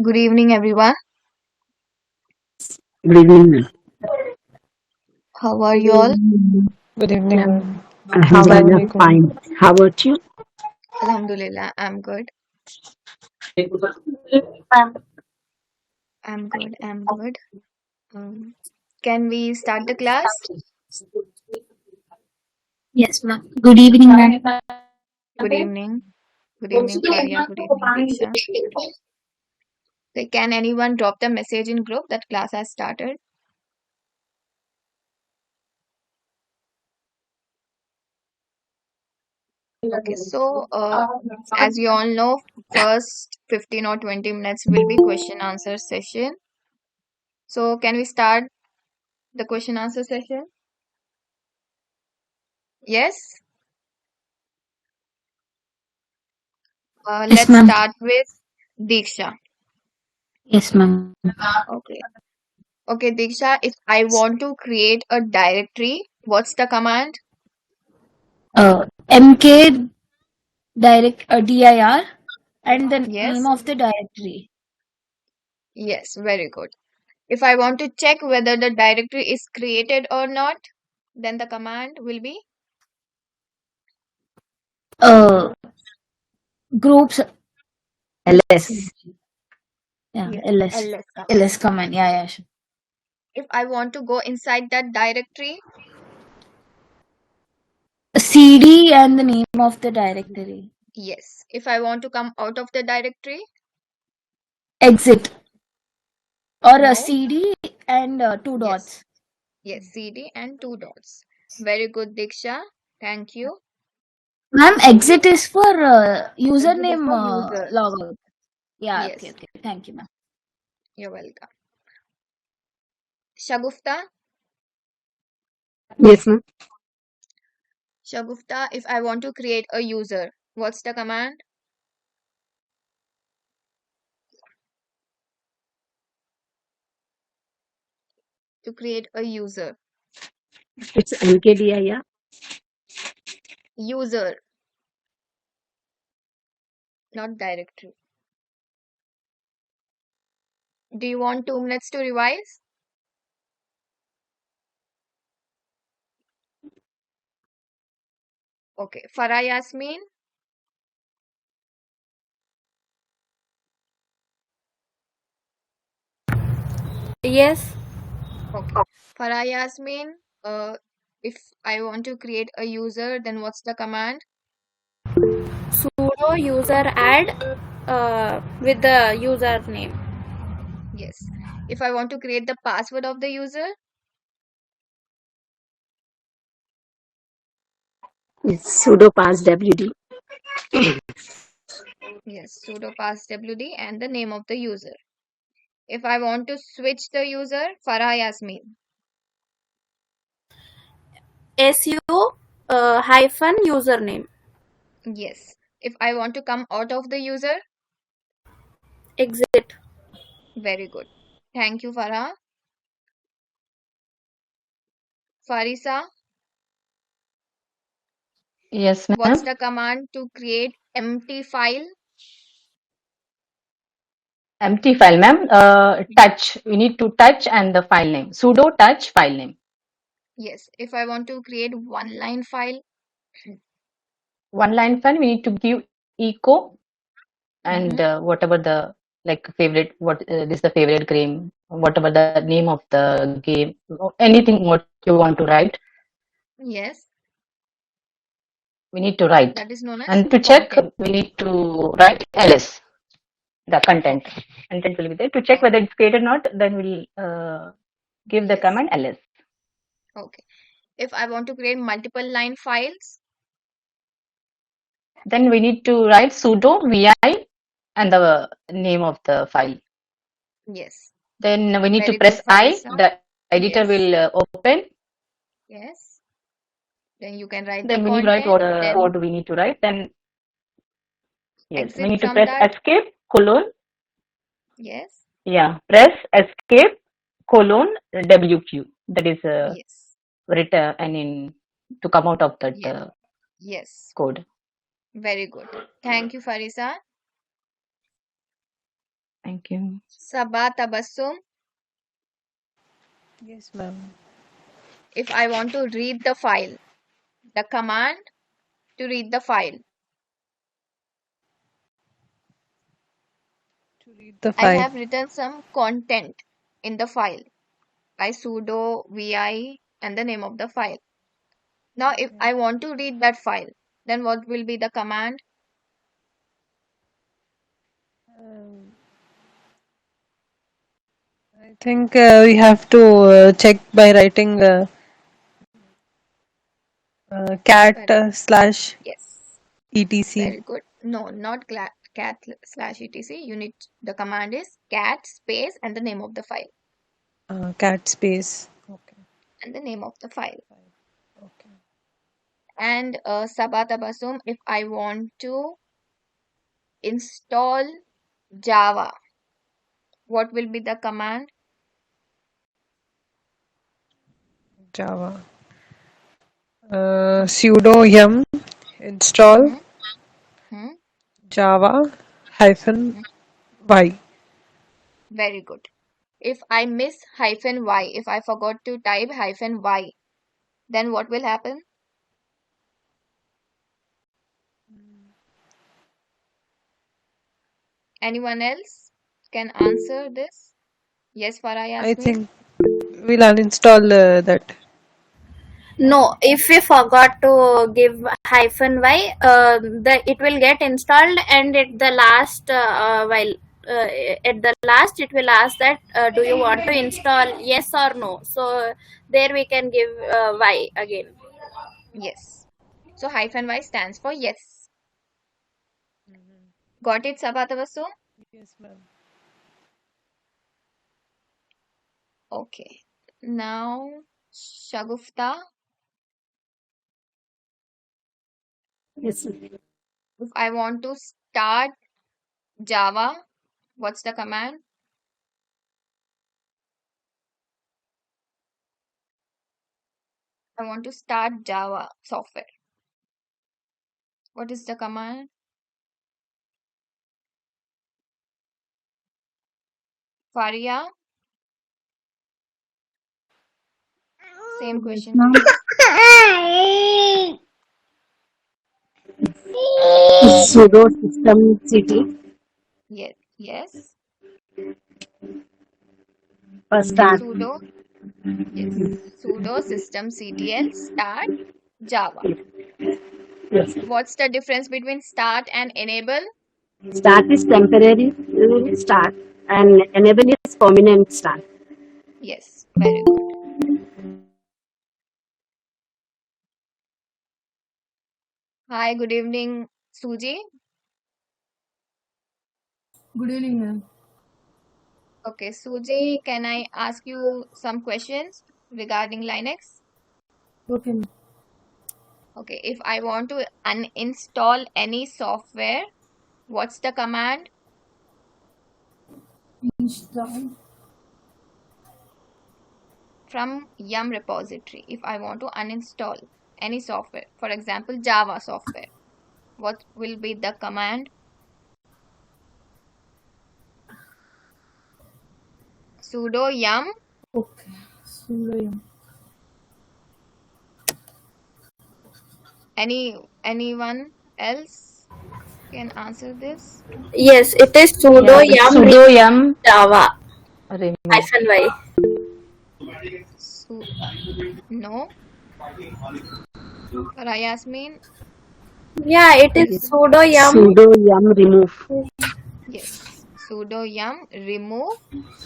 Good evening, everyone. Good evening, ma'am. How are you all? Good evening. How Alhamdulillah, are fine. How about you? Alhamdulillah, I'm good. I'm good. I'm good. Um, can we start the class? Yes, ma'am. Good evening, ma'am. Good evening. Good evening, Faria. Good evening, Diksha. Okay, can anyone drop the message in group that class has started? Okay, as you all know, first 15 or 20 minutes will be question answer session. So, can we start the question answer session? Yes? Yes, Let's ma'am. start with Diksha. Yes, ma'am. Okay. Okay, Diksha, if I want to create a directory, what's the command? MK dir and the name Yes, of the directory. yes, very good. If I want to check whether the directory is created or not, then the command will be Uh, Groups. LS. Yeah, yes, ls. ls command. Ls command. Yeah, sure. If I want to go inside that directory, CD and the name of the directory. yes. If I want to come out of the directory, Exit or a no, CD and two yes, dots. yes, cd and two dots. Very good, Diksha. Thank you. Ma'am, exit is for Exit is username for user. logout. Yeah, okay, Yes, okay. Thank you, ma'am. you're welcome. Shagufta, Yes, ma'am. Shagufta, if I want to create a user, what's the command? To create a user. It's MKDIR. User, not directory. Do you want 2 minutes to revise? Okay. Farah Yasmin. Yes. Okay. Farah Yasmin, if I want to create a user, then what's the command? Sudo user add with the username. Yes. If I want to create the password of the user, It's sudo pass wd. yes, sudo passwd and the name of the user. If I want to switch the user, Farah Yasmin. Su hyphen username. Yes. If I want to come out of the user, Exit. very good. Thank you, Farah. Farisa, Yes, what's ma'am. the command to create empty file? Empty file, ma'am. Touch. We need to touch and the file name. Sudo touch file name. Yes. If I want to create one line file, One line file. We need to give echo and mm-hmm. whatever the like favorite. What is the favorite game? Whatever the name of the game. Anything what you want to write. Yes, We need to write. that is known as And to check, content. we need to write ls. The content. Okay, Content will be there. To check whether okay, it's created or not, then we'll give the yes, command ls. okay. If I want to create multiple line files, Then we need to write sudo vi and the name of the file. yes, Then we need to very good, press I. Farisa. The editor Yes, will open. yes. Then you can write the Then we need to write content. what Then code we need to write. Then yes, we exit need to from press that. escape colon. Yes, Yeah, press escape colon WQ. That is yes, written and in to come out of that yes, yes. code. Very good. Thank you, Farisa. Thank Thank you. Sabah Tabassum, Yes, ma'am. if I want to read the file, the command to read the file, To read the I file. have written some content in the file by sudo vi and the name of the file. Now, if I want to read that file, then what will be the command? I think we have to check by writing cat Very good. slash Yes, etc. very good. No, not cat slash etc. You need the command is cat space and the name of the file Cat space. Okay. and the name of the file. Okay. And Sabah Tabassum, if I want to install Java, what will be the command? Java. Sudo yum install Hmm? Hmm? Java hyphen Hmm? y. Very good. If I miss hyphen y, if I forgot to type hyphen y, then what will happen? Anyone else can answer this? Yes, Farah I Yasmin? think we'll uninstall that. No, if we forgot to give hyphen y, it will get installed, and at the last, uh, at the last, it will ask that do you want to install yes or no. So there we can give y again. Yes. So hyphen y stands for yes. Got it, Sabatavasu? Yes, ma'am. Okay. Now, Shagufta, Yes. if I want to start Java, what's the command? I want to start Java software. What is the command? Faria, same Yes, question to ma'am. you. Sudo system cd Yes. Yes. start. Sudo. Yes. Sudo systemctl start Java. Yes. What's the difference between start and enable? Start is temporary start and enable is permanent start. Yes. Very good. Hi, good evening, Suji. Good evening, ma'am. Okay, Suji, can I ask you some questions regarding Linux? Okay, ma'am. Okay, if I want to uninstall any software, what's the command? Install. From yum repository. If I want to uninstall any software, for example, Java software, what will be the command? Sudo yum. Okay. Sudo. Anyone else can answer this? Yes, it is sudo Yeah, yum sudo yum Java remove. hyphen y. No, Yasmin. Yeah, it is sudo yum. Sudo yum remove Yes, sudo yum remove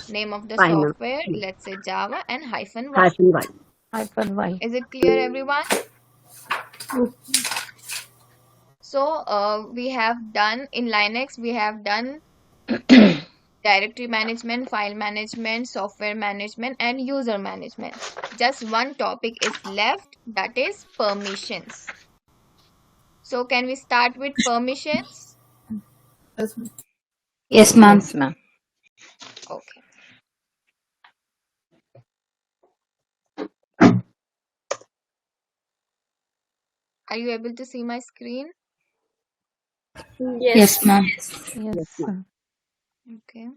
name of the final software, let's say Java and hyphen y. hyphen y. Hyphen y. Is it clear, everyone? So we have done in Linux, we have done directory management, file management, software management, and user management. Just one topic is left, that is permissions. So can we start with permissions? Yes, ma'am. Yes, ma'am. Yes, ma'am. Okay. Are you able to see my screen? Yes, ma'am. Yes. Yes, ma'am. Okay.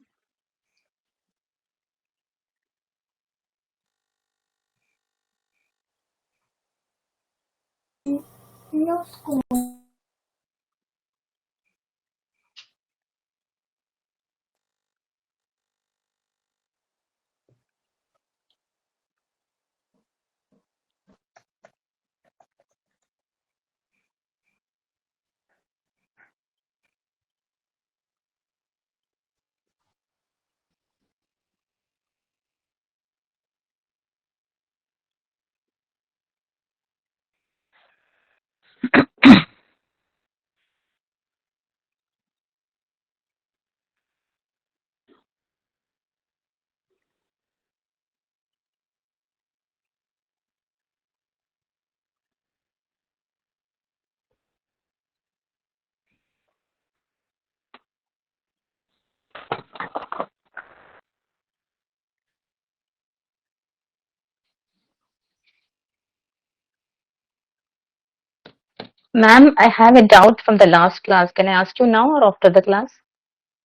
Ma'am, I have a doubt from the last class. Can I ask you now or after the class?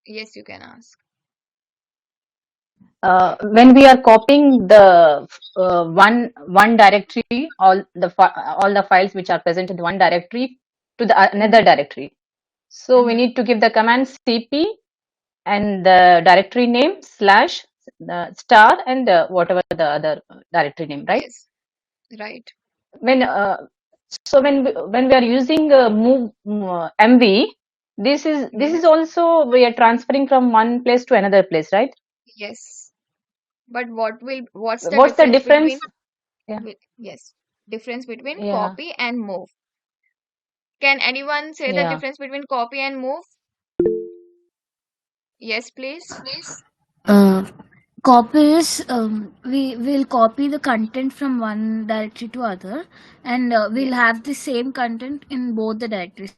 Yes, you can ask. When we are copying the one directory, all the files which are present in one directory to the another directory. So we need to give the command cp and the directory name slash the star and whatever the other directory name, right? Yes, right. When when we are using move mv, this is Yes, also we are transferring from one place to another place, right? yes. But what's the What's the difference difference? between Yeah, yes, difference between yeah, copy and move? Can anyone say the yeah. difference between copy and move? Yes, please. Uh, copy is we will copy the content from one directory to other, and we'll Yes, have the same content in both the directories.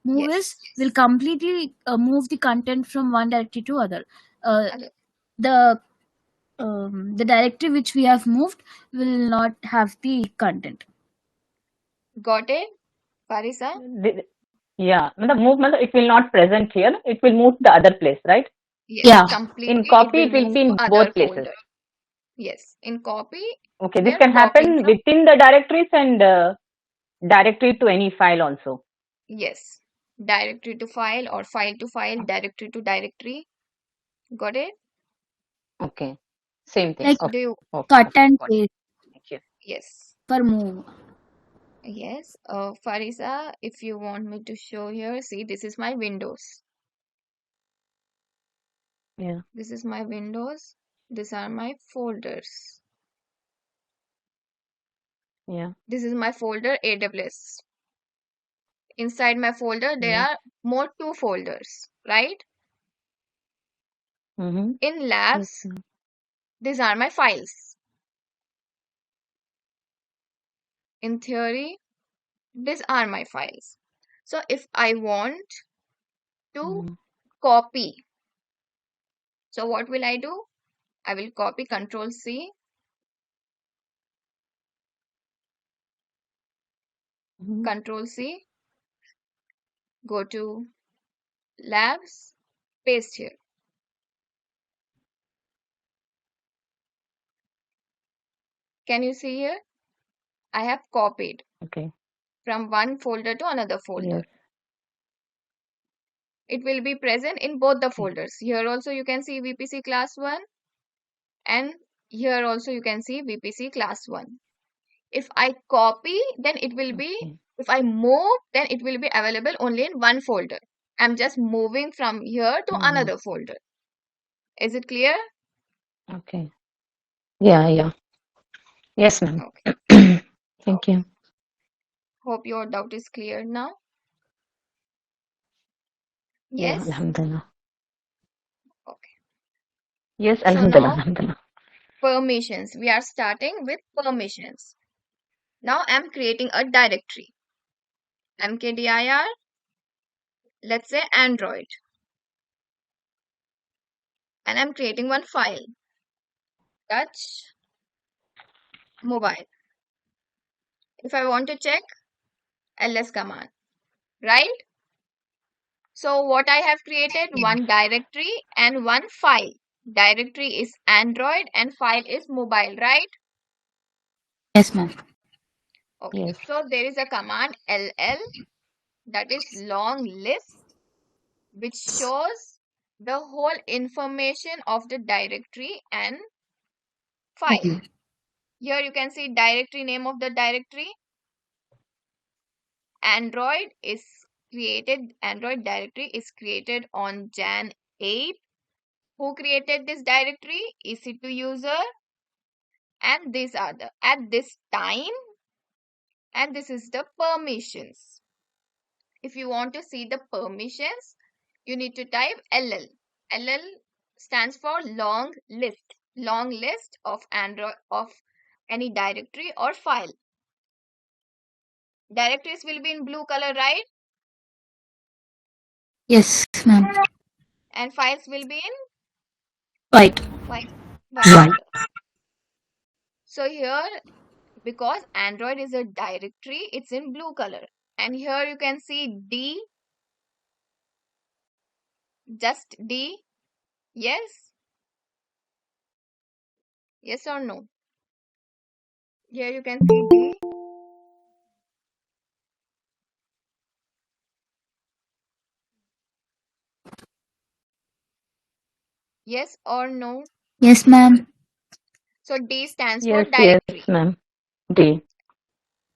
Move is yes. will completely move the content from one directory to other. Okay. The the directory which we have moved will not have the content. Got it, Parisa? Yeah, the movement it will not present here. It will move to the other place, right? Yes, Yeah. In completely it copy, will it will move be to in other both places. folder. Yes, in copy, Okay, we this are can copying happen from, within the directories and directory to any file also. yes, directory to file or file to file, directory to directory. Got it? Okay, same thing. Like Do Okay, you, okay, cut okay, and got it. paste Thank you. yes, for move. yes. Farisa, if you want me to show here, see, this is my Windows. Yeah, This is my Windows. These are my folders. yeah, This is my folder AWS. Inside my folder, there yeah. are more two folders, right? Mm-hmm. In Yes, labs, ma'am. these are my files. In theory, these are my files. So if I want to Mm-hmm. copy, so what will I do? I will copy Control C, Mm-hmm. Control C, go to labs, paste here. Can you see here? I have copied Okay. from one folder to another folder. Yes. It will be present in both the Okay. folders. Here also you can see VPC class 1 and here also you can see VPC class 1. If I copy, then it will be, Okay. if I move, then it will be available only in one folder. I'm just moving from here to Mm-hmm. another folder. Is it clear? Okay. Yeah, yeah. Yes, ma'am. Okay. Thank Okay. you. Hope your doubt is clear now. Yeah, Yes? alhamdulillah. Okay. Yes, So alhamdulillah, now alhamdulillah. permissions. We are starting with permissions. Now I'm creating a directory. mkdir, let's say Android. And I'm creating one file. Touch mobile. If I want to check, ls command, right? So what I have created, one directory and one file. Directory is Android and file is mobile, right? Yes, ma'am. Okay, Yes. so there is a command ll, that is long list, which shows the whole information of the directory and file. Here you can see directory name of the directory. Android directory is created on Jan 8. Who created this directory? EC2 user, and these are the at this time, and this is the permissions. If you want to see the permissions, you need to type ll. ll stands for long list of Android of any directory or file. Directories will be in blue color, right? Yes, ma'am. And files will be in White. white Right. color. So here, because Android is a directory, it's in blue color. And here you can see D, just D. Yes? Yes or no? Here you can see D. Yes or no? Yes, ma'am. So D stands for Yes, yes, directory. ma'am. D.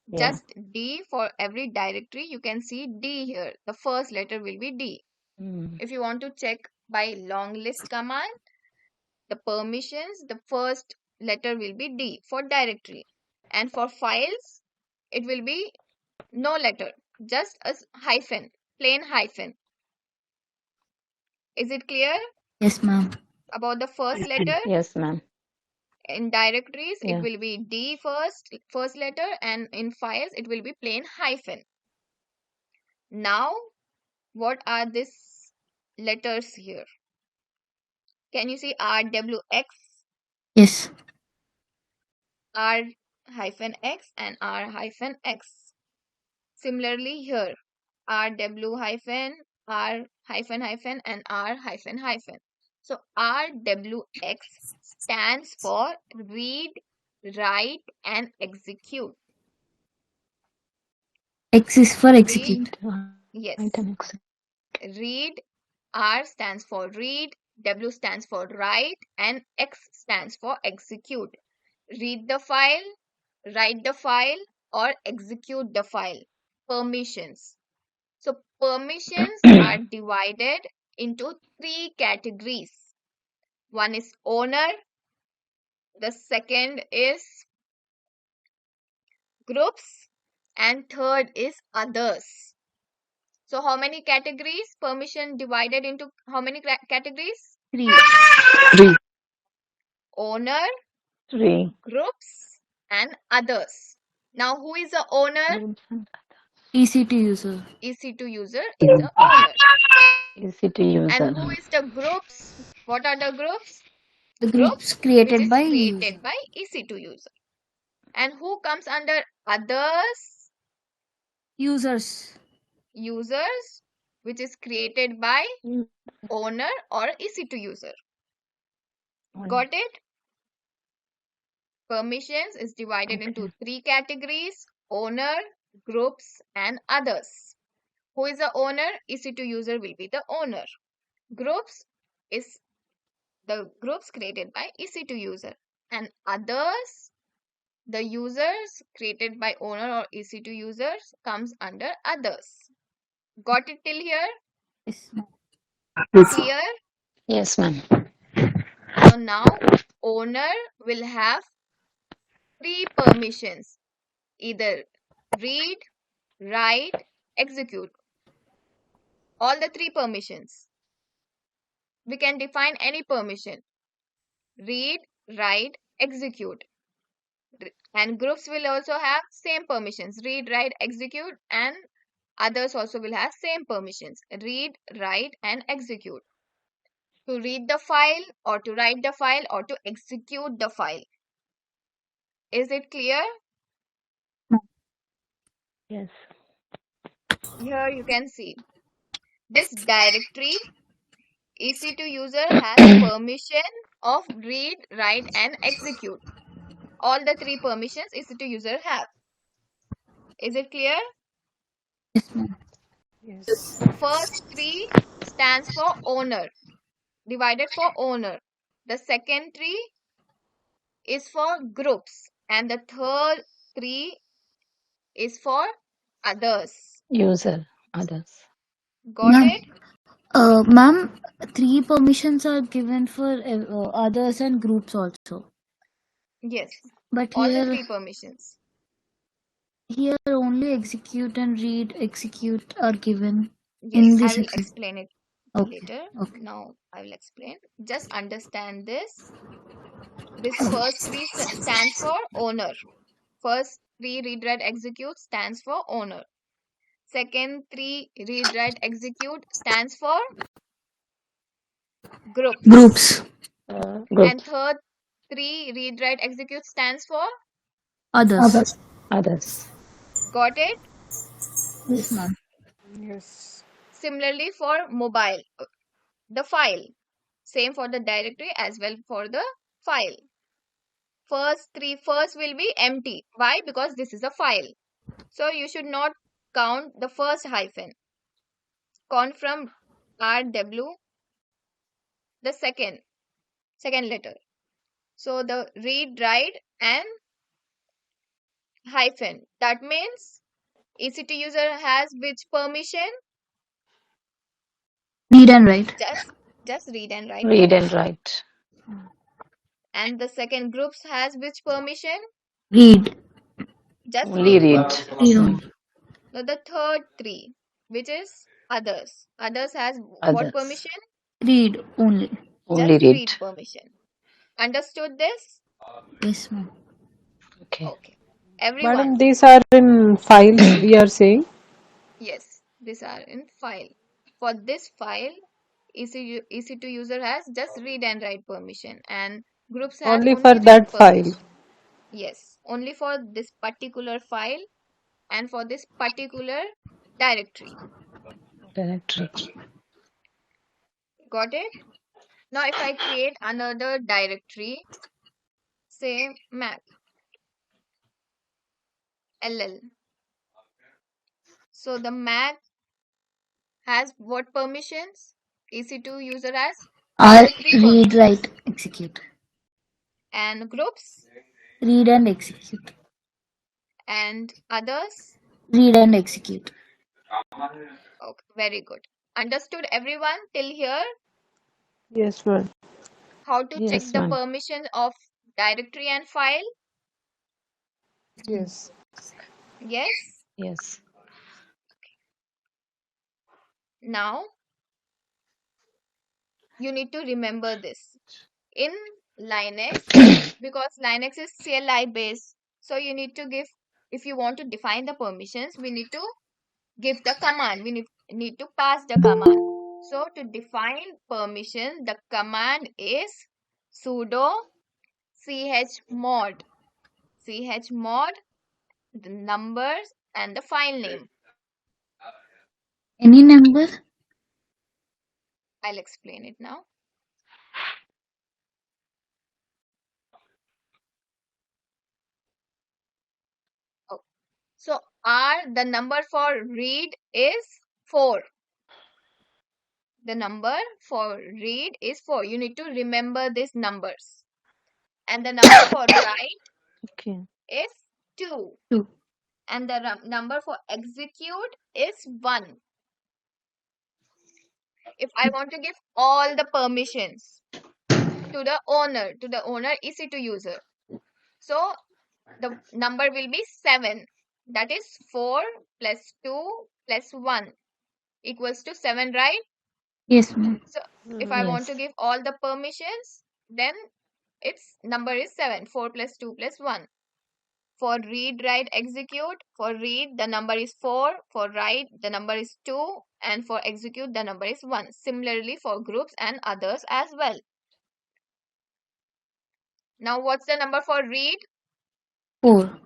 Yeah. Just D for every directory. You can see D here. The first letter will be D. Mm. If you want to check by long list command, the permissions, the first letter will be D for directory. And for files, it will be no letter, just a hyphen, plain hyphen. Is it clear Yes, ma'am. about the first letter? Yes, ma'am. In directories, it Yeah. will be D first letter, and in files, it will be plain hyphen. Now, what are these letters here? Can you see RWX, Yes. R hyphen X, and R hyphen X? Similarly, here RW hyphen, R hyphen hyphen, and R hyphen hyphen. So RWX stands for read, write, and execute. X is for Read, execute. yes. Read, R stands for read, W stands for write, and X stands for execute. Read the file, write the file, or execute the file. Permissions. So permissions are divided into three categories. One is owner, the second is groups, and third is others. So how many categories? Permission divided into how many categories? 3. 3. Owner, 3. groups, and others. Now who is the owner? EC2 user. EC2 user is the owner. ECT And user. who is the groups? What are the groups? The Groups groups which created is by user. created by EC2 user. And who comes under others? Users. Users, which is created by owner or EC2 user. Got it? Permissions is divided into three categories: owner, groups, and others. Who is the owner? EC2 user will be the owner. Groups is the groups created by EC2 user. And others, the users created by owner or EC2 users, comes under others. Got it till here? Yes, ma'am. Clear? Yes, ma'am. So now owner will have three permissions: either read, write, execute. All the three permissions. We can define any permission: read, write, execute. And groups will also have same permissions: read, write, execute, and others also will have same permissions: read, write, and execute. To read the file, or to write the file, or to execute the file. Is it clear? Yes. Here you can see this directory EC2 user has permission of read, write, and execute. All the three permissions EC2 user have. Is it clear? Yes, ma'am. Yes. First 3 stands for owner, divided for owner. The second 3 is for groups, and the third 3 is for others. User, others. Got Ma'am, it? ma'am, 3 permissions are given for others and groups also. Yes. But All the here 3 permissions. only execute and read execute are given Yes, in I this will section. explain it Okay. later. Okay. Now I will explain. Just understand this. This first 3 stands for owner. First 3 read write execute stands for owner. Second 3 read write execute stands for groups. Groups. Group, And third 3 read write execute stands for Others. others. got it? Yes, ma'am. Yes. Similarly for mobile, the file. Same for the directory as well for the file. First will be empty. Why? Because this is a file. So you should not count the first hyphen. Count from RW, the second letter. So the read, write and hyphen. That means EC2 user has which permission? Read and write. Just read and write Read and permission. write. And the second groups has which permission? Read. Just Only read read. permission. Read only. Now the third 3, which is others. Others has what Others. permission? Read only. Only Just read. read permission. Understood this? Yes, ma'am. Okay. Okay. Everyone. Madam, these are in files we are saying. Yes, these are in file. For this file, EC2 user has just read and write permission, and groups has Only for only read that file. permission. Yes, only for this particular file and for this particular directory. Directory. Got it? Now, if I create another directory, say Mac LL. So the Mac has what permissions? EC2 user has all R the 3 read, permissions. write, execute. And groups Read and execute. and others. Read and execute. Okay, very good. Understood everyone till here? Yes, ma'am. How to check Yes, the ma'am. permission of directory and file? Yes. Yes. Yes. Now you need to remember this. In Linux, because Linux is CLI based, so you need to give, if you want to define the permissions, we need to give the command. We need to pass the command. So to define permission, the command is sudo chmod. Chmod, the numbers and the file name. Any number? I'll explain it now. Oh. So the number for read is 4. The number for read is 4. You need to remember these numbers. And the number for write Okay. is 2. 2. And the number for execute is 1. If I want to give all the permissions to the owner EC2 user, so the number will be 7. That is 4 plus 2 plus 1 equals to 7, right? Yes, ma'am. So if I want Yes. to give all the permissions, then its number is 7. 4 plus 2 plus 1. For read, write, execute, for read the number is 4, for write the number is 2, and for execute the number is 1. Similarly for groups and others as well. Now what's the number for read? 4.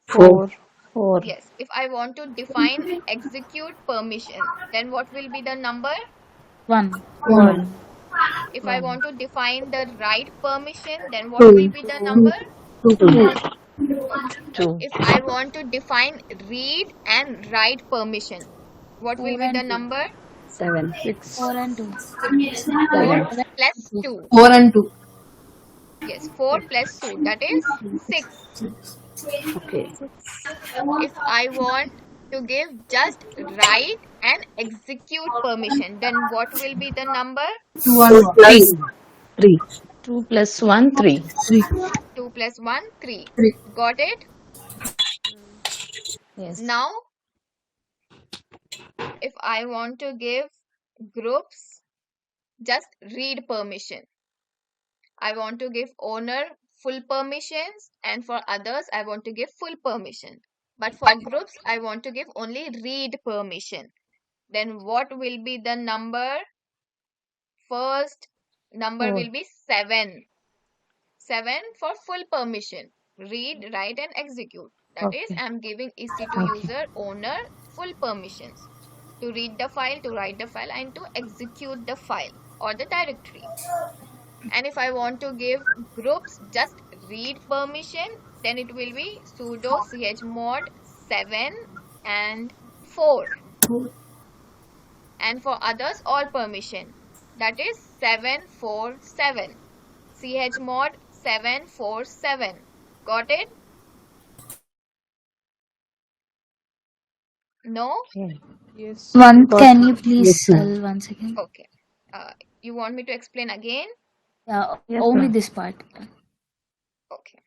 4. 4. Yes, if I want to define execute permission, then what will be the number? 1. 1. If I want to define the write permission, then what 2. will be the number? 2. 2. 2. If I want to define read and write permission, what will 4 be the and 2. number? 7. 6. 4 and 2. 4 7. plus 2. 4 and 2. Yes, 4 plus 2, that is 6. Okay. If I want to give just write and execute permission, then what will be the number? 2 and 1. 3. 3. 2 plus 1, 3. 3. 2 plus 1, 3. 3. Got it? Yes. Now, if I want to give groups just read permission, I want to give owner full permissions, and for others I want to give full permission. But for groups I want to give only read permission. Then what will be the number? First number 4. will be 7. 7 for full permission. Read, write and execute. That is, Okay. I am giving EC2 user owner full permissions to read the file, to write the file and to execute the file or the directory. And if I want to give groups just read permission, then it will be sudo chmod 7 and 4. And for others all permission, that is 747. chmod 747. Got it? No? Yes. One, Got can you please Yes, ma'am. tell once again? Okay. You want me to explain again? Yeah, Yes, only ma'am. this part. Okay.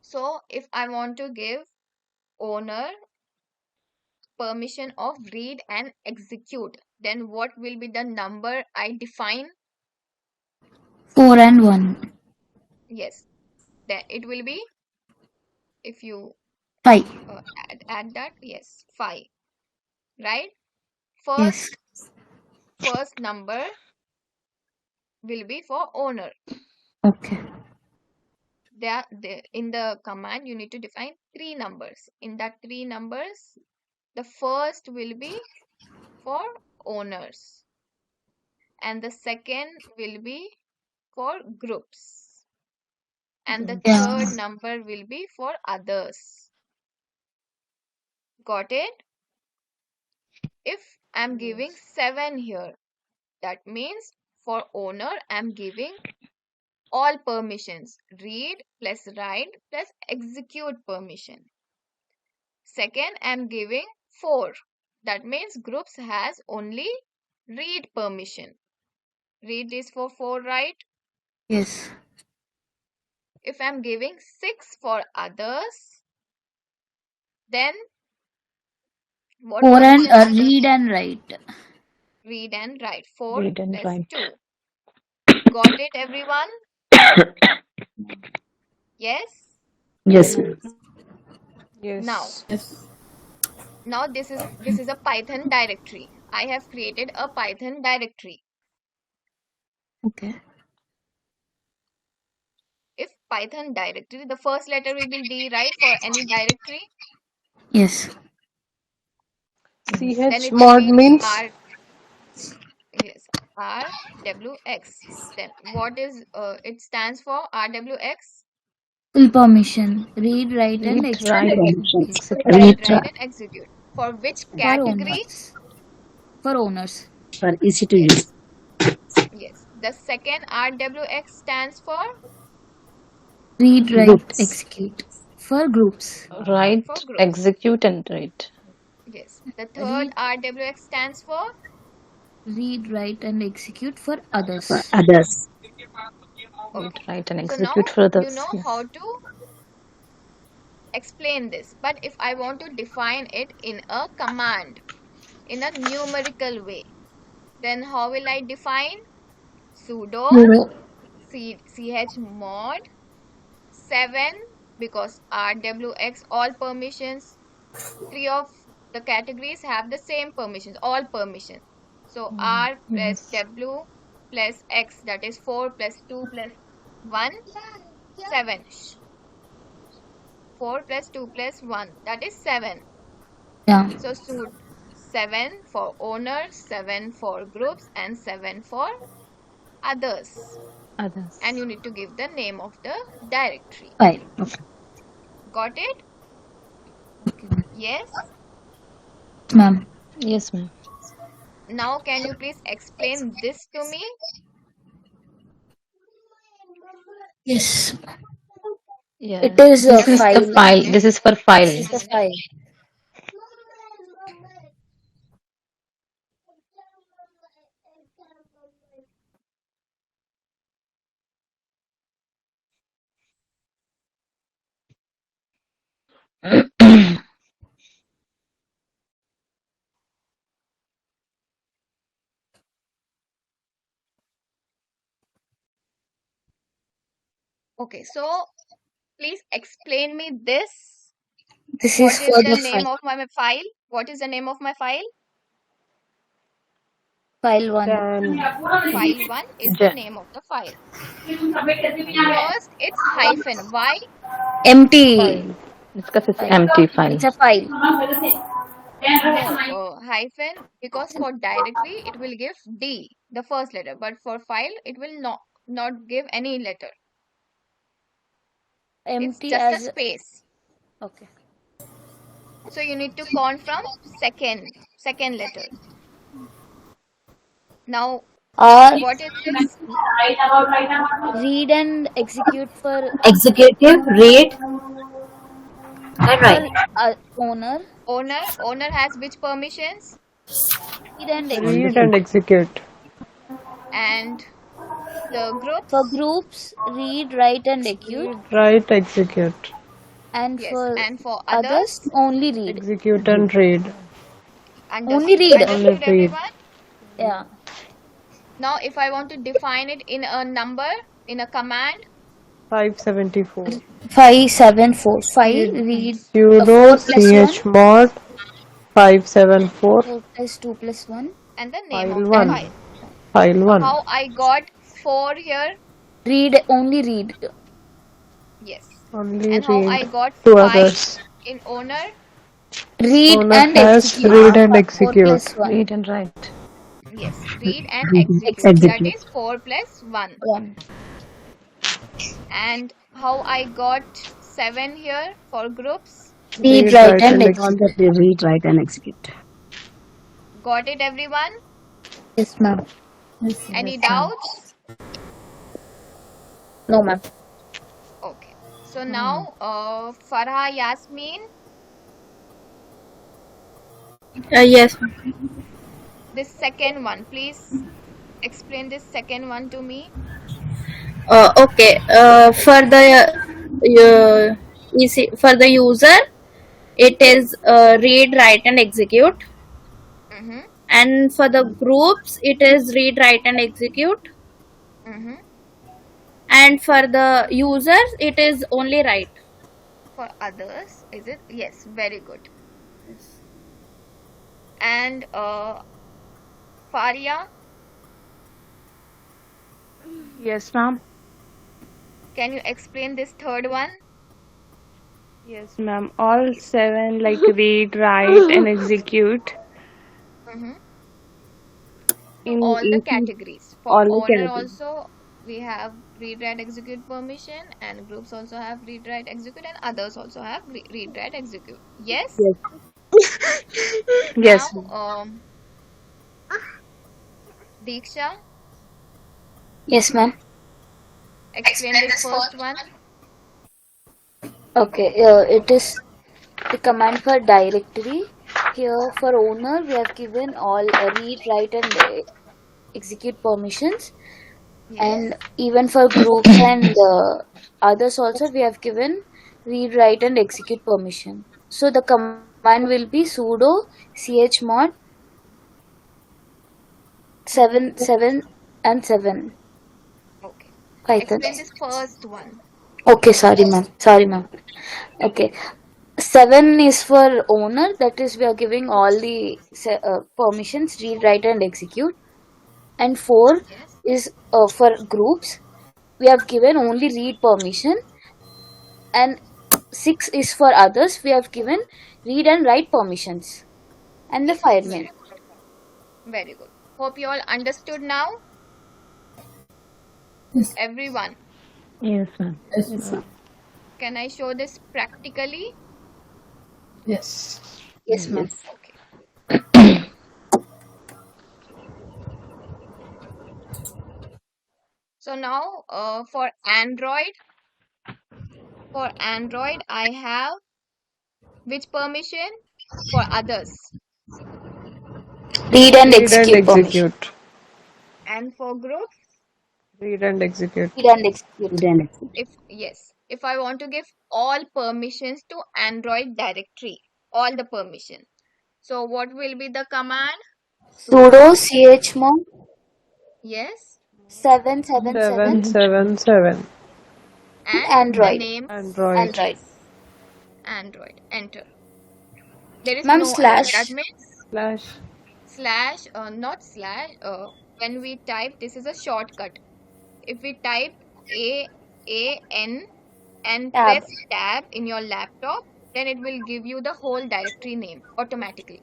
So if I want to give owner permission of read and execute, then what will be the number I define? 4 and 1. Yes, then it will be, if you 5. add that, yes, 5, right? Yes. First number will be for owner. Okay. In the command you need to define 3 numbers. In that 3 numbers, the first will be for owners and the second will be for groups and the Yeah. third number will be for others. Got it? If I'm giving 7 here, that means for owner I'm giving all permissions, read plus write plus execute permission. Second, I'm giving 4. That means groups has only read permission. Read is for 4, right? Yes. If I'm giving 6 for others, then what 4 and permission others? read and write. Read and write. 4 Read and plus write. 2. Got it, everyone? Yes? Yes, ma'am. Yes. Now this is a Python directory. I have created a Python directory. Okay. If Python directory, the first letter will be D, right, for any directory? Yes. Then it will Chmod be means RWX. Then what is it stands for? RWX? Full permission. Read, write and Read, execute. write, Execute. Read, Read, write and execute. For which For category? owners. For owners. for easy to use. Yes. The second RWX stands for Read, write, Groups. execute. For groups. write, For groups. execute and write. Yes. The third RWX stands for Read, write and execute for others. For others. Read, write and So now execute for others. you know Yes. how to explain this. But if I want to define it in a command, in a numerical way, then how will I define? Sudo chmod 7, because RWX all permissions, 3 of the categories have the same permissions, all permissions. So R plus W plus X, that is 4 plus 2 plus 1, 7. 4 plus 2 plus 1, that is 7. Yeah. So 7 for owners, 7 for groups and 7 for others. Others. And you need to give the name of the directory. Fine. Okay. Got it? Yes. Ma'am. Yes, ma'am. Now can you please explain this to me? Yes. Yeah. It is a This is the file. file. Okay. This is for file. This is the file. Okay, so please explain me this. This What is is for the the name file. of my file? What is the name of my file? File 1. Then File 1 is the Ja- name of the file. First, it's hyphen. Why? Empty file. Because it's file. empty file. It's a file. No, hyphen, because for directory it will give D, the first letter, but for file it will not give any letter. It's Empty just a as. space. Okay. So you need to count from second letter. Now, Or what is this? read and execute for Executive, read, and for write. owner. Owner has which permissions? Read and Read execute. and execute. And the For groups? groups, read, write, and execute. Read, write, execute. Yes. And for And for others, others? only read. Execute and read. Only Understood. read. Understood, Only read. everyone? Yeah. Now, if I want to define it in a number, in a command, 574. 574. 5 Read read sudo 4 plus 1. chmod 574 4 plus 2 plus 1. and the name file of the 1. file. File 1. How I got 4 here? Read, only read. Yes. Only And how I read got to 5 others. in owner? Read Owner and has execute. read and 4 execute. plus 1. Read and write. Yes. Read and execute. That is 4 plus 1. 1. And how I got 7 here for groups? Read, Read, write, write, and and execute. All that we read, write, and execute. Got it, everyone? Yes, ma'am. Any doubts? No, ma'am. Okay. So now, Farha, Yasmin, Yes. this second one, please explain this second one to me. Okay. For the user, it is read, write, and execute. Mm-hmm. And for the groups, it is read, write, and execute. Mm-hmm. And for the users, it is only write. For others, is it? Yes, very good. And Faria, Yes, ma'am. can you explain this third one? Yes, ma'am. All 7 like read, write, and execute Mm-hmm. in All the each categories. For all the owner categories. also, we have read, write, execute permission, and groups also have read, write, execute, and others also have read, write, execute. Yes? Yes. Now, Diksha, Yes, ma'am. explain this first one. Okay. It is the command for directory. Here for owner, we have given all read, write, and execute permissions. Yes. And even for groups and others also, we have given read, write, and execute permission. So the command will be sudo chmod 7 and 7. Okay. Python. Explain this first one. Okay, sorry, ma'am. Okay. 7 is for owner, that is we are giving all the permissions, read, write, and execute. And 4 Yes. is for groups, we have given only read permission. And 6 is for others, we have given read and write permissions. And the file name. Very good. Hope you all understood now. Everyone. Yes, ma'am. Yes, ma'am. Can I show this practically? Yes. Yes, ma'am. Okay. So now for Android, I have which permission? For others. Read and Read and execute permission. execute. And for group, Read and execute. Read and execute. Then execute. if I want to give all permissions to Android directory, all the permission. So what will be the command? Sudo chmod Yes. 777 777. And the Android. name Android. Android. Enter. There is Ma'am, no slash. that means Slash. not slash. When we type, this is a shortcut. If we type AN and Tab. press tab in your laptop, then it will give you the whole directory name automatically.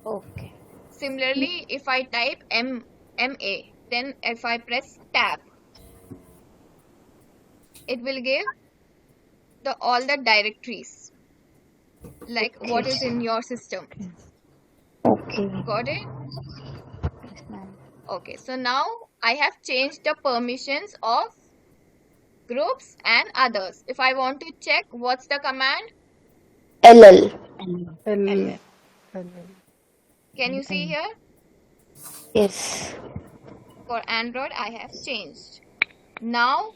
Okay. Similarly, if I type MA, then if I press tab, it will give all the directories like what is in your system. Okay. Got it? Yes, ma'am. Okay, so now I have changed the permissions of groups and others. If I want to check, what's the command? LL. L. Can you see here? Yes. For Android, I have changed. Now,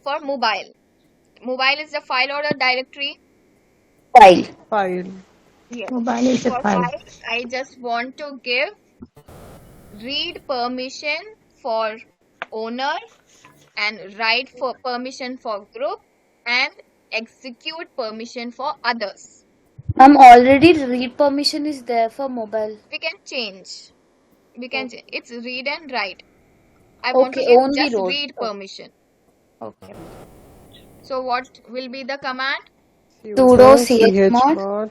for mobile. Mobile is the file or the directory? File. Yes. Mobile is a For file. file, I just want to give read permission for owner and write for permission for group and execute permission for others. Ma'am, already read permission is there for mobile. We can change. It's read and write. I Okay, want to give only just road. read permission. Okay. So what will be the command? Sudo chmod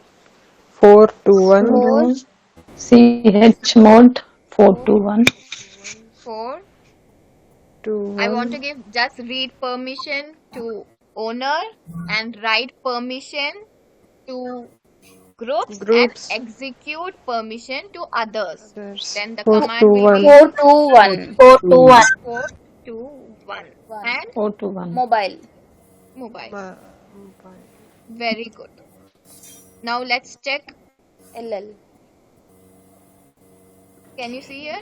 421. chmod 421. 4. I want to give just read permission to owner and write permission to groups and execute permission to others. Then the command will be 421. 421 and 421. Mobile. Very good. Now let's check. LL. Can you see here?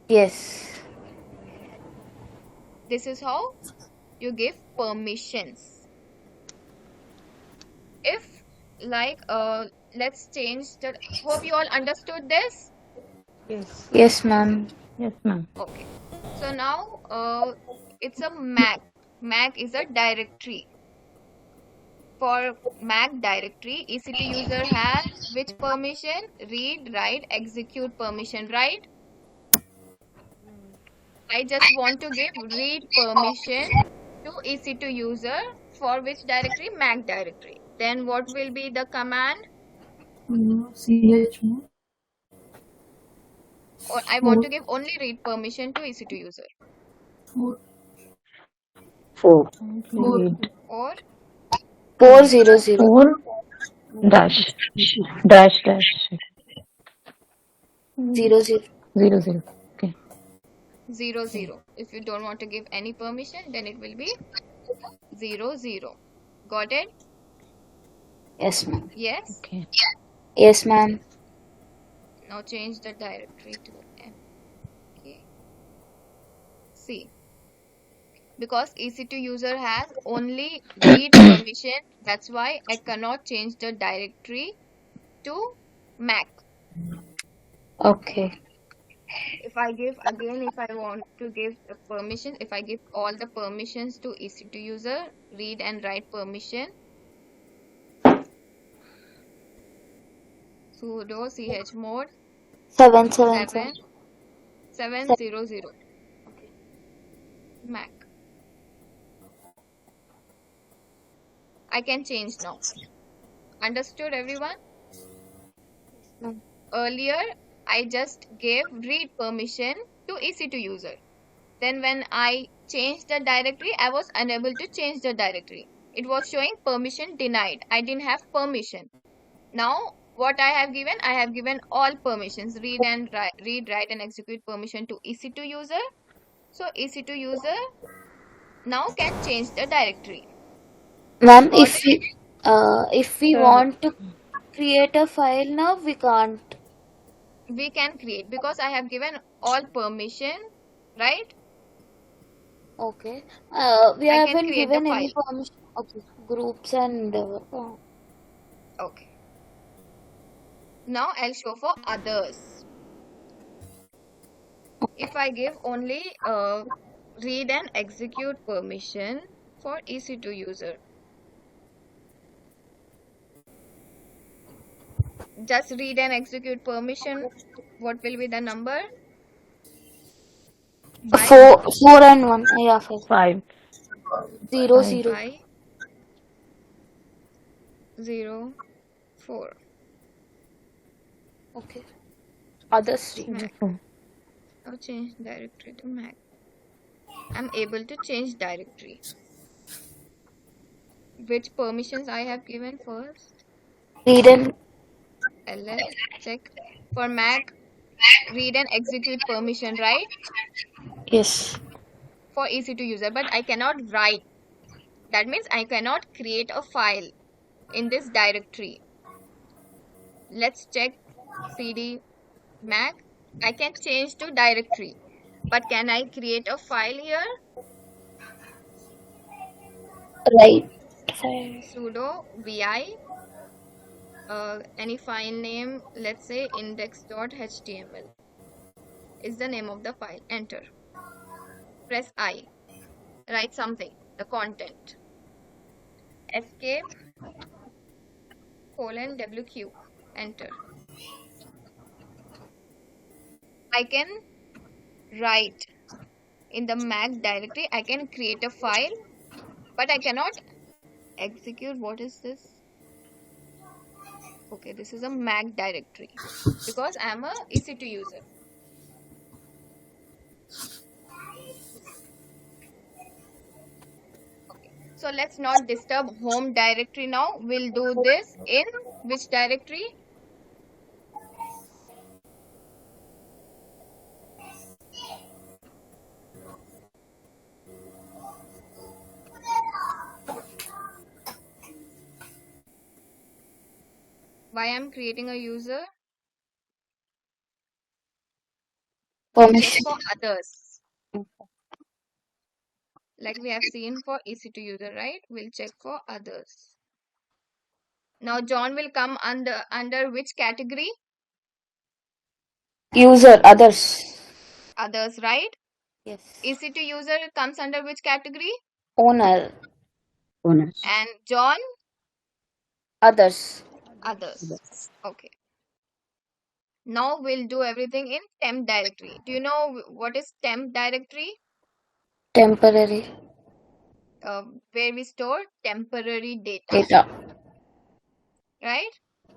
Yes. This is how you give permissions. If like let's change the hope you all understood this. Yes, ma'am. Yes, ma'am. Okay. So now it's a Mac. Mac is a directory. For Mac directory, EC2 user has which permission? Read, write, execute permission, right? I just want to give read permission to EC2 user for which directory? Mac directory. Then what will be the command? chmod. Or I want to give only read permission to EC2 user. 4. Or 400. 4 dash 00. 00. Okay. 00. If you don't want to give any permission, then it will be 00. Got it? Yes, ma'am. Yes. Okay. Yes, ma'am. Now change the directory to M. Okay. C. Because EC2 user has only read permission, that's why I cannot change the directory to Mac. Okay. If I give again, if I want to give the permission, if I give all the permissions to EC2 user, read and write permission, sudo chmod 700 Mac. I can change now. Understood, everyone? Earlier, I just gave read permission to EC2 user. Then when I change the directory, I was unable to change the directory. It was showing permission denied. I didn't have permission. Now what I have given all permissions, read, write and execute permission to EC2 user. So EC2 user now can change the directory. Ma'am, Got it? if we Sir, want to create a file now, we can't. We can create because I have given all permission, right? Okay. We I can haven't create the given any file. permission. Okay. Groups and Okay. Now I'll show for others. If I give only read and execute permission for EC2 user, just read and execute permission, what will be the number? 5, 4 and 1. Yeah, 5. 5. 0, Five. 0. 5, 0, 4. Okay. Others read. Mac. Now change directory to Mac. I'm able to change directory. Which permissions I have given first? Read and ls check for Mac, read and execute permission, right? yes. For EC2 user, but I cannot write. That means I cannot create a file in this directory. Let's check cd Mac. I can change to directory, but can I create a file here? Right. Sudo vi any file name, let's say index.html is the name of the file. Enter. Press I. Write something, the content. Escape :wq. Enter. I can write in the Mac directory. I can create a file, but I cannot execute. What is this? Okay, this is a Mac directory because I'm a EC2 user. Okay, so let's not disturb home directory now. We'll do this in which directory? Why I'm creating a user? We'll check Permission. for others. Like we have seen for EC2 user, right? We'll check for others. Now John will come under which category? User, others. Others, right? Yes. EC2 user comes under which category? Owner, Owners. And John? others. Others. Okay. Now we'll do everything in temp directory. Do you know what is temp directory? Temporary Where we store temporary data, data. right?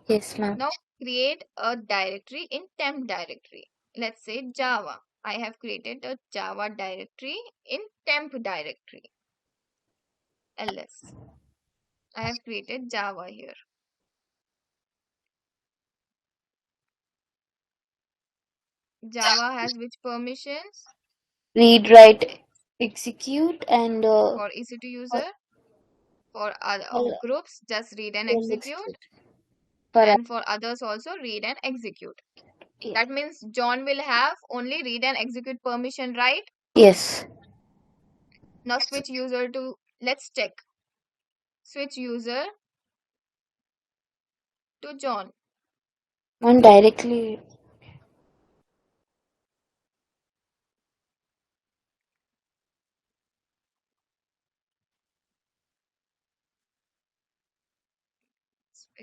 Yes, ma'am. Now create a directory in temp directory. Let's say Java. I have created a Java directory in temp directory. ls. I have created Java here. Java has which permissions? Read, write, execute, and For EC2 user? For other all- groups, just read and all execute. For And for others also read and execute. yeah. That means John will have only read and execute permission, right? Yes. Now switch user to, let's check. Switch user to John. One directly.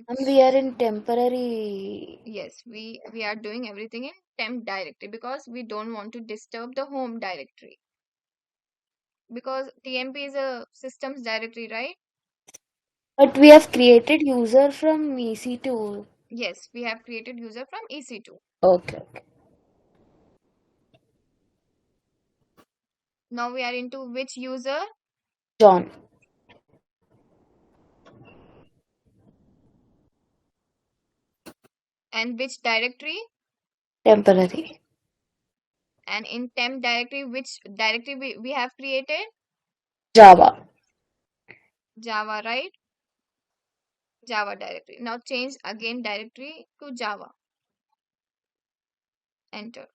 And Switch. we are in temporary. Yes, we are doing everything in temp directory because we don't want to disturb the home directory. Because TMP is a systems directory, right? But we have created user from EC2. Yes, we have created user from EC2. Okay. Now we are into which user John. and which directory, Temporary. and in temp directory, which directory we have created? Java. Java, right? Java directory. Now change again directory to Java. Enter.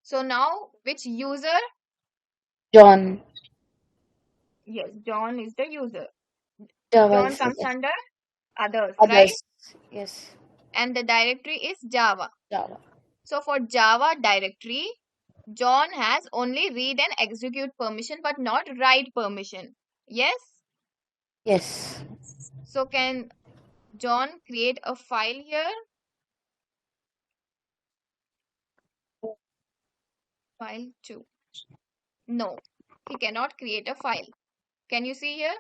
So now which user? John. Yes, John is the user. Java John is comes the under others, right? others. Yes. And the directory is Java. Java. So for Java directory, John has only read and execute permission but not write permission. Yes? Yes. So can John create a file here? File 2. No, he cannot create a file. Can you see here?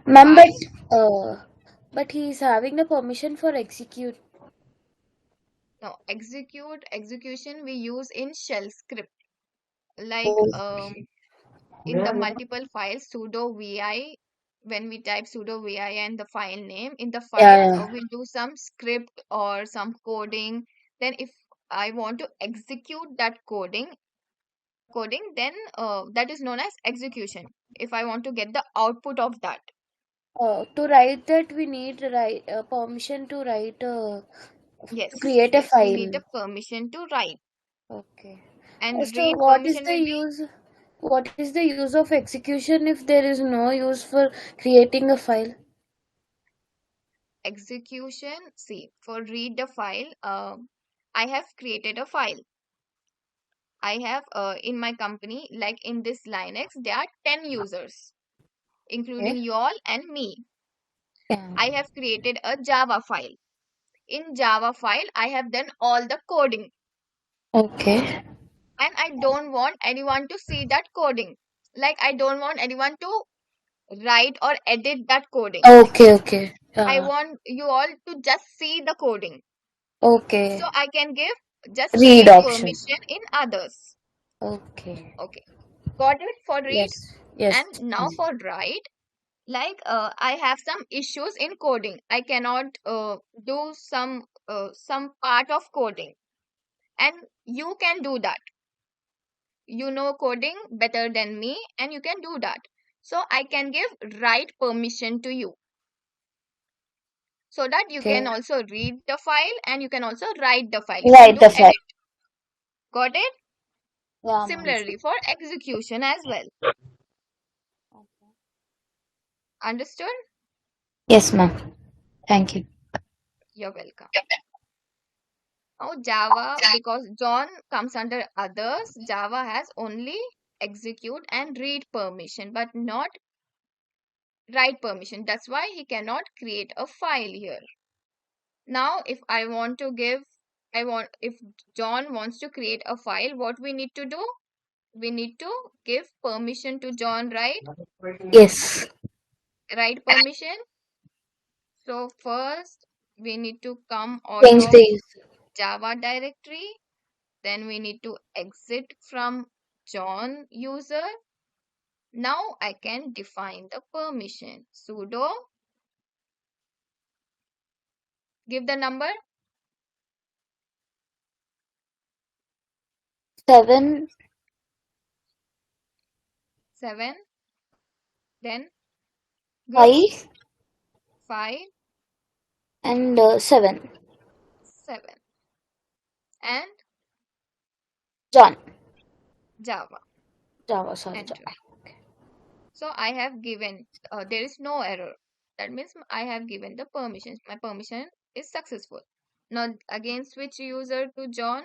Ma'am, File. but he is having the permission for execute. No, execution we use in shell script. Like Oh, in the multiple files sudo vi, when we type sudo vi and the file name in the file, yeah, yeah. we'll do some script or some coding. Then if I want to execute that coding, then that is known as execution. If I want to get the output of that. To write that we need permission to write to Yes, create a yes, we need file. the permission to write Okay. and So read permission will be what is the use of execution if there is no use for creating a file? execution. See, for read the file, I have created a file. I have in my company, like in this Linux, there are 10 users, including Okay. you all and me. Yeah. I have created a Java file. In Java file, I have done all the coding, Okay. and I don't want anyone to see that coding. Like, I don't want anyone to write or edit that coding. Okay. Okay. I want you all to just see the coding. So Okay. I can give just Read read option. permission in others. Okay. Okay. Got it for read? Yes. Yes. And now for write, like I have some issues in coding. I cannot do some part of coding, and you can do that. You know coding better than me, and you can do that. So I can give write permission to you, so that you can Okay. also read the file and you can also write the file. You can Write do the file. edit. Got it? Yeah, ma'am. Similarly for execution as well. Understood? Yes, ma'am. Thank you. You're welcome. Now Java, because John comes under others, Java has only execute and read permission, but not write permission. That's why he cannot create a file here. Now, if I want to give, if John wants to create a file, what we need to do? We need to give permission to John, right? Yes. Write permission. So first, we need to come out Change of the Java directory. Then we need to exit from John user. Now I can define the permission. Sudo, give the number 7, 7, then groups 5, 5, and 7. 7, and John. Java. Java, sorry. Enter. Java. So I have given, there is no error. That means I have given the permissions. My permission is successful. Now again switch user to John.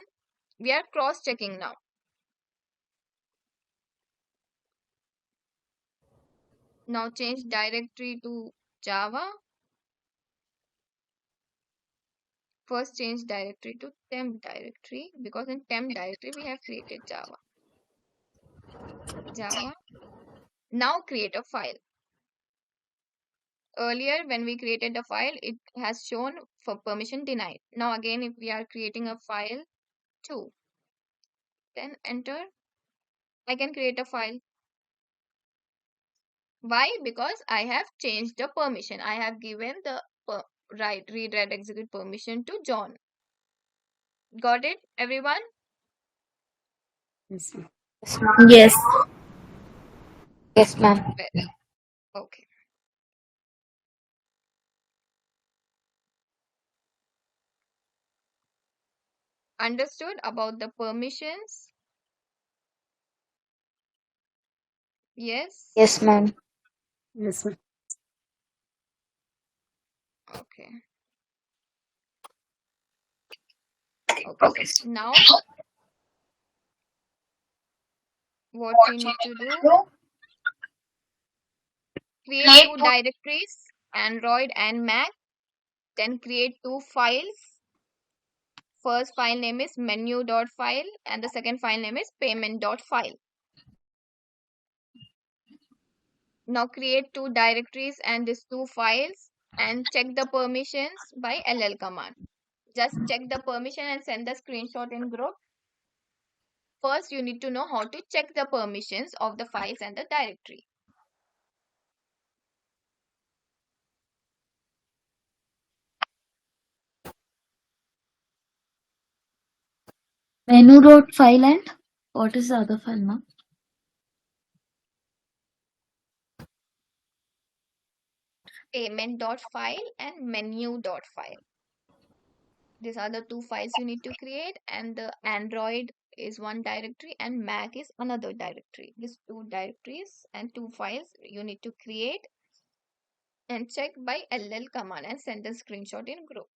We are cross checking now. Now change directory to Java. First change directory to temp directory, because in temp directory we have created Java. Java. Now create a file. Earlier when we created the file, it has shown for permission denied. Now again if we are creating a file 2, then enter I can create a file. Why? Because I have changed the permission. I have given the read, write, execute permission to John. Got it, everyone? Yes, ma'am. Yes. Yes, ma'am. Okay. Understood about the permissions? Yes? Yes, ma'am. Yes, ma'am. Okay. Okay, so now what you need to do, create two directories, Android and Mac, then create two files. First file name is menu.file and the second file name is payment.file. Now create two directories and these two files and check the permissions by ll command. Just check the permission and send the screenshot in group. First, you need to know how to check the permissions of the files and the directory. Menu dot file and what is the other file, ma'am? Payment.file and menu.file. These are the two files you need to create, and the Android is one directory and Mac is another directory. These two directories and two files you need to create and check by ll command and send a screenshot in group.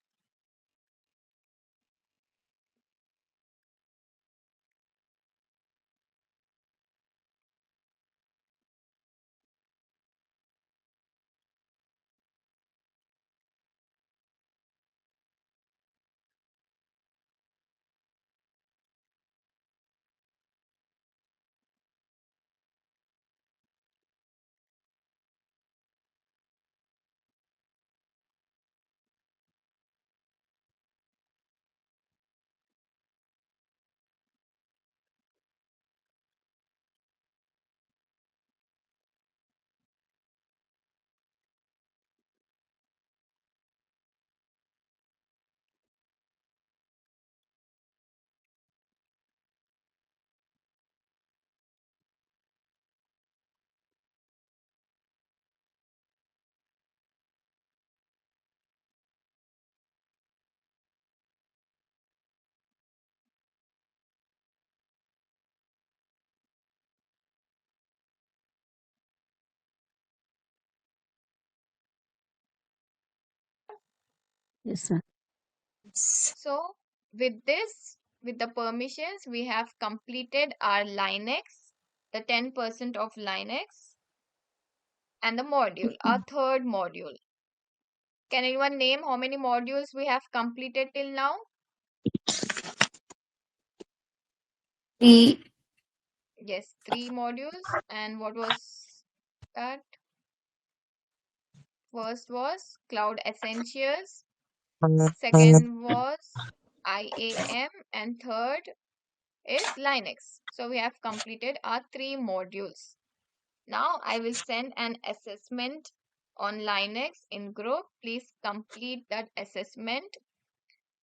Yes, sir. So with this, with the permissions, we have completed our Linux, the 10% of Linux, and the module, our third module. Can anyone name how many modules we have completed till now? The Yes, three modules. And what was that? First was Cloud Essentials, second was IAM, and third is Linux. So we have completed our three modules. Now I will send an assessment on Linux in group. Please complete that assessment.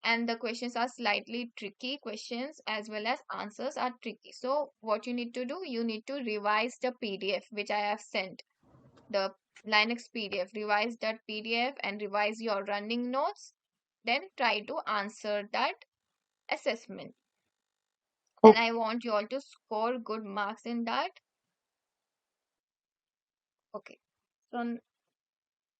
And the questions are slightly tricky questions as well as answers are tricky. So what you need to do, you need to revise the PDF which I have sent, the Linux PDF. Revise that PDF and revise your running notes. Then try to answer that assessment. And I want you all to score good marks in that. Okay. So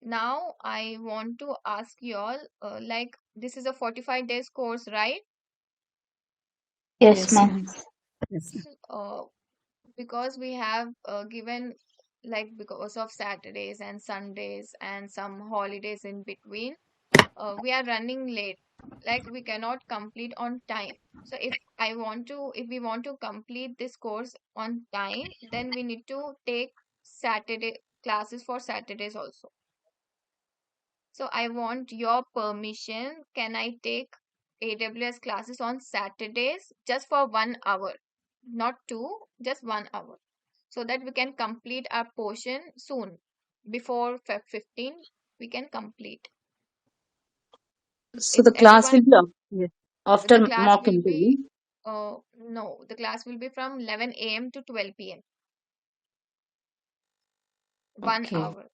now I want to ask you all, like this is a 45 days course, right? yes, Yes, ma'am. ma'am. Yes, ma'am. So, because we have given, like because of Saturdays and Sundays and some holidays in between, we are running late. Like we cannot complete on time. So if we want to complete this course on time, then we need to take Saturday classes for Saturdays also. So I want your permission. Can I take AWS classes on Saturdays just for 1 hour? not 2, just 1 hour, so that we can complete our portion soon. Before Feb 15, we can complete. So Is the class will everyone, be after the class mock will interview. be, no, the class will be from 11 a.m. to 12 p.m. 1 Okay. hour.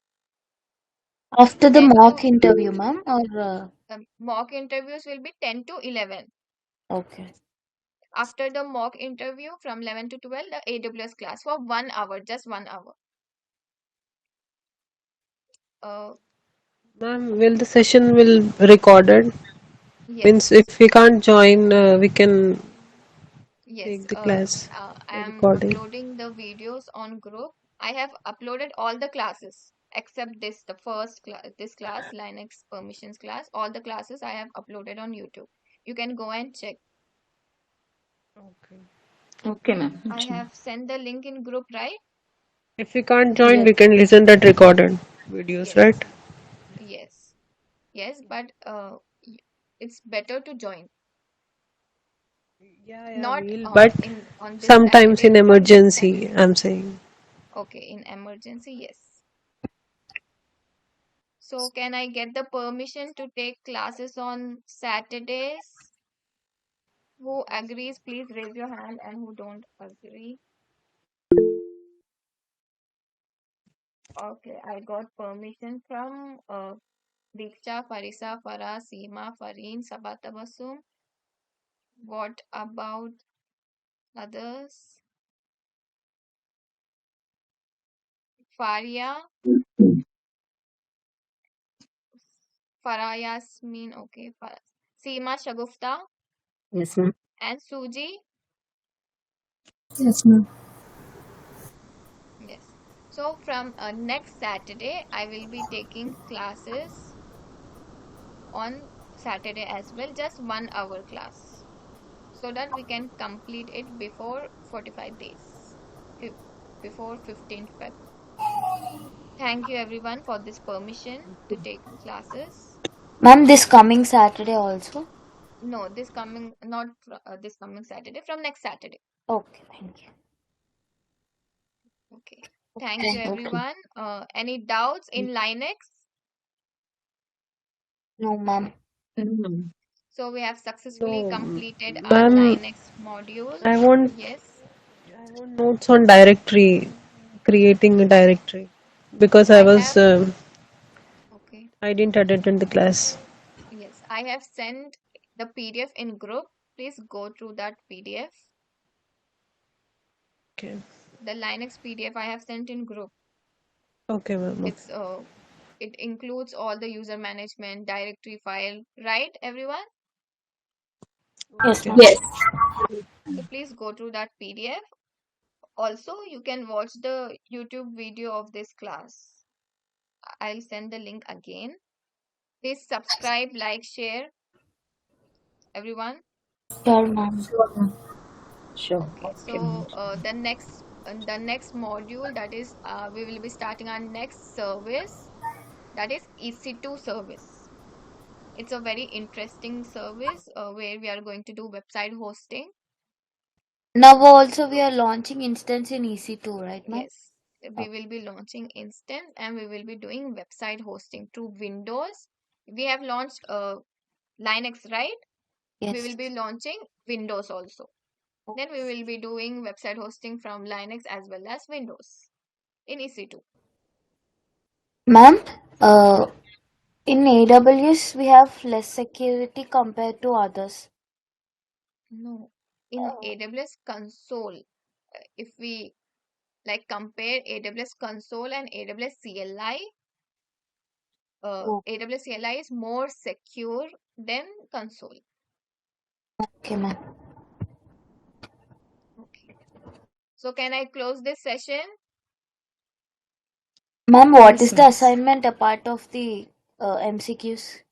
After the 10 mock to, interview, ma'am, or mock interviews will be 10 to 11. okay. After the mock interview from 11 to 12, the AWS class for 1 hour, just 1 hour. Uh, Ma'am, will the session will recorded? Means yes, if we can't join, we can yes. take the class I am recording. uploading the videos on group. I have uploaded all the classes except this, the first class, this class, Linux permissions class. All the classes I have uploaded on YouTube. You can go and check. Okay, ma'am. I have sent the link in group, right? If we can't join, Yes. we can listen that recorded videos, right? Yes, yes, yes. But it's better to join, Yeah, yeah, not we'll. But in on this sometimes Saturday, in but on next emergency, Saturday. I'm saying. Okay, in emergency, yes. So can I get the permission to take classes on Saturdays? Who agrees, please raise your hand, and who don't agree. Okay, I got permission from Diksha, Farisa, Farah, Seema, Fareen, Sabata Basum. What about others? Faria, Farah Yasmin, okay, Seema Shagufta, Yes, ma'am. and Suji. Yes, ma'am. Yes. So from next Saturday, I will be taking classes on Saturday as well, just 1 hour class, so that we can complete it before 45 days, before 15th Feb. Thank you everyone for this permission to take classes. Ma'am, this coming Saturday also? No, this coming, not this coming Saturday, from next Saturday. Okay, thank you. Okay. Thank you Okay. everyone. Any doubts in Linux? No, ma'am. Mm. So we have successfully No, completed our ma'am, Linux module. I want Yes, I want notes on directory, creating a directory, because I have, okay. I didn't attend the class. Yes, I have sent the PDF in group. Please go through that PDF. Okay. The Linux PDF I have sent in group. Okay, ma'am. Okay. It's it includes all the user management directory file, right, everyone? Yes, Okay. ma'am. Yes. So please go through that PDF. Also, you can watch the YouTube video of this class. I'll send the link again. Please subscribe, like, share, everyone. Sure, ma'am. Sure. Okay, Okay, ma'am. so the next module, that is we will be starting our next service, that is EC2 service. It's a very interesting service where we are going to do website hosting. Now also we are launching instance in EC2, right, ma'am? Yes, we will be launching instance and we will be doing website hosting through Windows. We have launched Linux, right? We Yes. will be launching Windows also. Then we will be doing website hosting from Linux as well as Windows in EC2. Ma'am, in AWS we have less security compared to others. No, in AWS console, if we like compare AWS console and AWS CLI, Oh, AWS CLI is more secure than console. okay, ma'am. Okay. So can I close this session? Ma'am, what Yes, is the ma'am. assignment apart of the MCQs?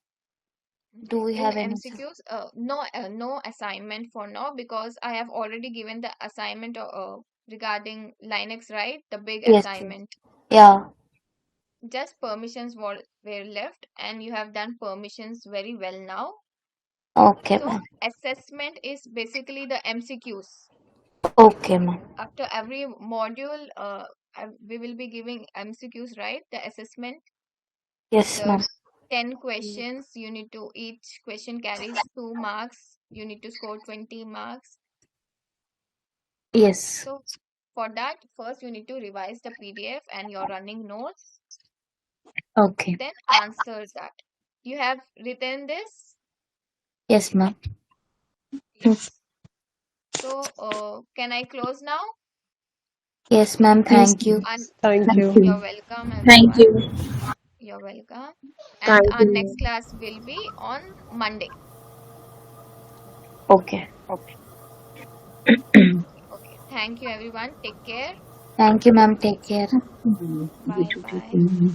Do Okay. we In have any? MCQs, no assignment for now, because I have already given the assignment regarding Linux, right? The big Yes, yes. assignment. Yeah. Just permissions were left, and you have done permissions very well now. Okay, So ma'am. assessment is basically the MCQs. Okay, ma'am. After every module, we will be giving MCQs, right? The assessment, Yes, the ma'am. 10 questions, you need to, each question carries 2 marks. You need to score 20 marks. Yes. So for that, first you need to revise the PDF and your running notes, Okay. then answer that. You have written this? Yes, ma'am. Yes. So, can I close now? Yes, ma'am. Yes. Thank you. And Thank you. you're welcome, Thank everyone. you. You're welcome. And Thank our you. next class will be on Monday. Okay. Okay. Thank you, everyone. Take care. Thank you, ma'am. Take care. Bye bye.